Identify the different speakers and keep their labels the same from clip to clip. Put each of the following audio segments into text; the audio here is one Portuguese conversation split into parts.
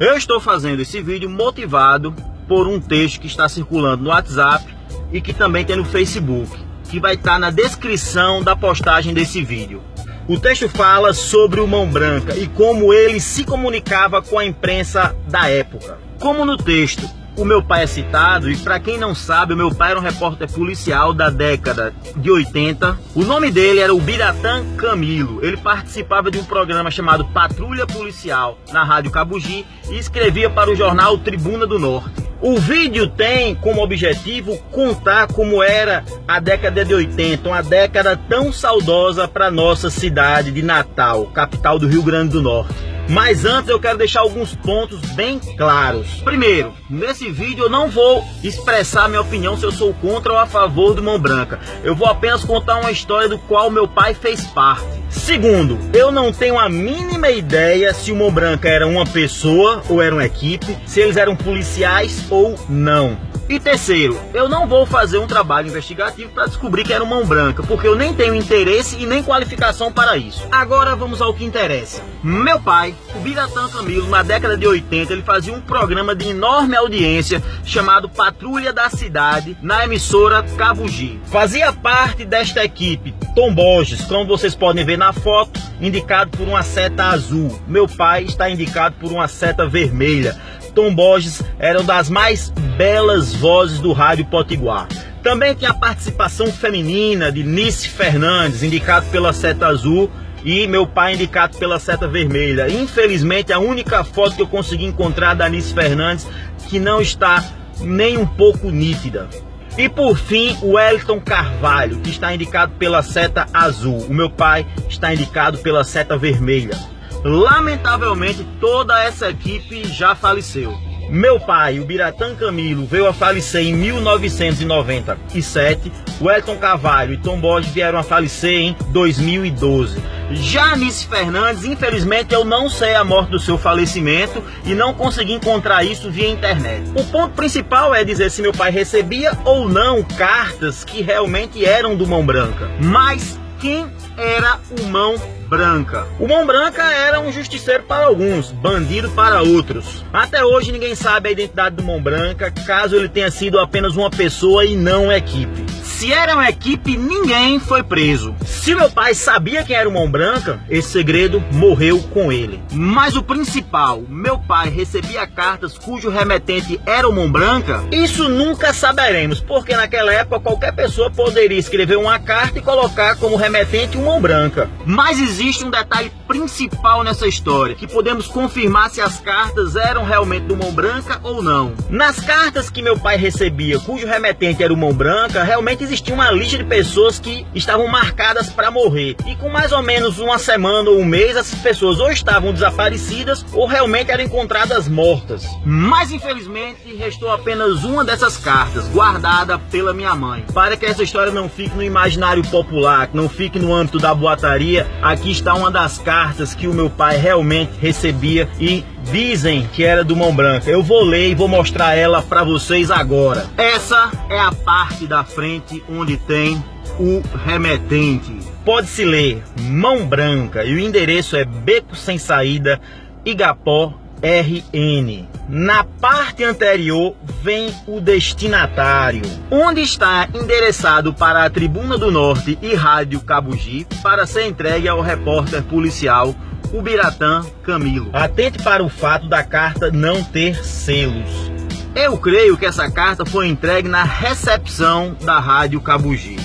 Speaker 1: Eu estou fazendo esse vídeo motivado por um texto que está circulando no WhatsApp e que também tem no Facebook, que vai estar na descrição da postagem desse vídeo. O texto fala sobre o Mão Branca e como ele se comunicava com a imprensa da época. Como no texto o meu pai é citado, e para quem não sabe, o meu pai era um repórter policial da década de 80. O nome dele era Ubiratã Camilo. Ele participava de um programa chamado Patrulha Policial na Rádio Cabugi e escrevia para o jornal Tribuna do Norte. O vídeo tem como objetivo contar como era a década de 80, uma década tão saudosa para nossa cidade de Natal, capital do Rio Grande do Norte. Mas antes eu quero deixar alguns pontos bem claros. Primeiro, nesse vídeo eu não vou expressar minha opinião se eu sou contra ou a favor do Mão Branca. Eu vou apenas contar uma história do qual meu pai fez parte. Segundo, eu não tenho a mínima ideia se o Mão Branca era uma pessoa ou era uma equipe, se eles eram policiais ou não. E terceiro, eu não vou fazer um trabalho investigativo para descobrir que era o Mão Branca, porque eu nem tenho interesse e nem qualificação para isso. Agora vamos ao que interessa. Meu pai, Ubiratã Camilo, na década de 80, ele fazia um programa de enorme audiência chamado Patrulha da Cidade, na emissora Cabugi. Fazia parte desta equipe Tom Borges, como vocês podem ver na foto, indicado por uma seta azul. Meu pai está indicado por uma seta vermelha. Tom Borges era uma das mais belas vozes do rádio potiguar. Também tinha a participação feminina de Nice Fernandes, indicado pela seta azul, e meu pai indicado pela seta vermelha. Infelizmente, a única foto que eu consegui encontrar da Nice Fernandes que não está nem um pouco nítida. E por fim, o Wellington Carvalho, que está indicado pela seta azul. O meu pai está indicado pela seta vermelha. Lamentavelmente, toda essa equipe já faleceu. Meu pai, o Ubiratã Camilo, veio a falecer em 1997. O Wellington Carvalho e Tom Borges vieram a falecer em 2012. Já Nice Fernandes, infelizmente, eu não sei a morte do seu falecimento e não consegui encontrar isso via internet. O ponto principal é dizer se meu pai recebia ou não cartas que realmente eram do Mão Branca. Mas quem era o Mão Branca? O Mão Branca era um justiceiro para alguns, bandido para outros. Até hoje ninguém sabe a identidade do Mão Branca, caso ele tenha sido apenas uma pessoa e não uma equipe. Se era uma equipe, ninguém foi preso. Se meu pai sabia quem era o Mão Branca, esse segredo morreu com ele. Mas o principal, meu pai recebia cartas cujo remetente era o Mão Branca? Isso nunca saberemos, porque naquela época qualquer pessoa poderia escrever uma carta e colocar como remetente o Mão Branca. Mas existe um detalhe principal nessa história, que podemos confirmar se as cartas eram realmente do Mão Branca ou não. Nas cartas que meu pai recebia, cujo remetente era o Mão Branca, realmente existia uma lista de pessoas que estavam marcadas para morrer. E com mais ou menos uma semana ou um mês, essas pessoas ou estavam desaparecidas ou realmente eram encontradas mortas. Mas infelizmente restou apenas uma dessas cartas, guardada pela minha mãe. Para que essa história não fique no imaginário popular, que não fique no âmbito da boataria, aqui está uma das cartas que o meu pai realmente recebia e dizem que era do Mão Branca. Eu vou ler e vou mostrar ela para vocês agora. Essa é a parte da frente onde tem o remetente. Pode-se ler Mão Branca e o endereço é Beco Sem Saída, Igapó, RN. Na parte anterior vem o destinatário, onde está endereçado para a Tribuna do Norte e Rádio Cabugi, para ser entregue ao repórter policial Ubiratã Camilo. Atente para o fato da carta não ter selos. Eu creio que essa carta foi entregue na recepção da Rádio Cabugi.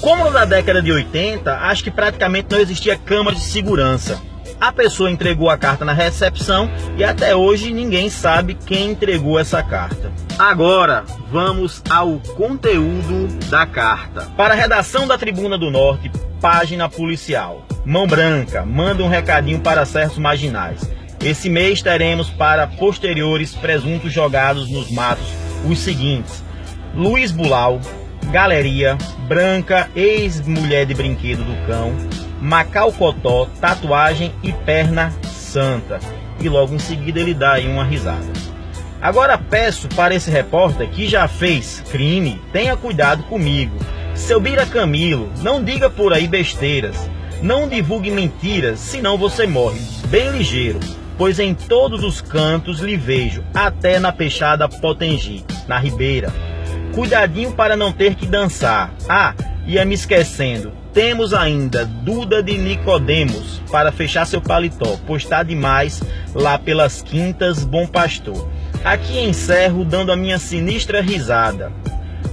Speaker 1: Como na década de 80, acho que praticamente não existia câmara de segurança. A pessoa entregou a carta na recepção e até hoje ninguém sabe quem entregou essa carta. Agora vamos ao conteúdo da carta. Para a redação da Tribuna do Norte, página policial. Mão Branca, manda um recadinho para certos marginais. Esse mês teremos para posteriores presuntos jogados nos matos os seguintes: Luiz Bulau, Galeria, Branca, ex-mulher de brinquedo do cão, Macau Cotó, tatuagem e perna santa. E logo em seguida ele dá aí uma risada. Agora peço para esse repórter que já fez crime, tenha cuidado comigo. Seu Bira Camilo, não diga por aí besteiras. Não divulgue mentiras, senão você morre. Bem ligeiro. pois em todos os cantos lhe vejo, até na peixada Potengi, na ribeira. Cuidadinho para não ter que dançar. Ah, ia me esquecendo, temos ainda Duda de Nicodemos para fechar seu paletó, pois tá demais lá pelas quintas, bom pastor. Aqui encerro dando a minha sinistra risada.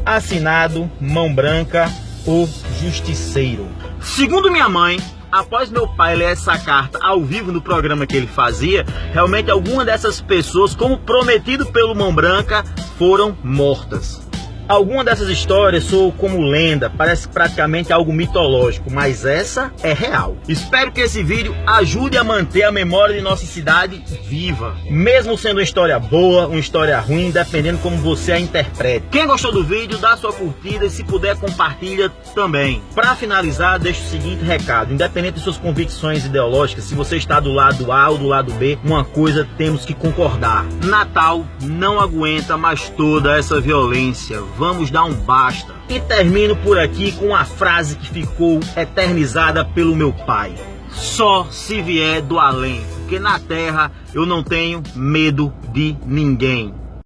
Speaker 1: Assinado Mão Branca, o Justiceiro. Segundo minha mãe, após meu pai ler essa carta ao vivo no programa que ele fazia, realmente alguma dessas pessoas, como prometido pelo Mão Branca, foram mortas. Alguma dessas histórias soam como lenda, parece praticamente algo mitológico, mas essa é real. Espero que esse vídeo ajude a manter a memória de nossa cidade viva, mesmo sendo uma história boa, uma história ruim, dependendo como você a interprete. Quem gostou do vídeo, dá sua curtida e se puder compartilha também. Para finalizar, deixo o seguinte recado: independente de suas convicções ideológicas, se você está do lado A ou do lado B, uma coisa temos que concordar: Natal não aguenta mais toda essa violência. Vamos dar um basta. E termino por aqui com uma frase que ficou eternizada pelo meu pai: só se vier do além, porque na terra eu não tenho medo de ninguém.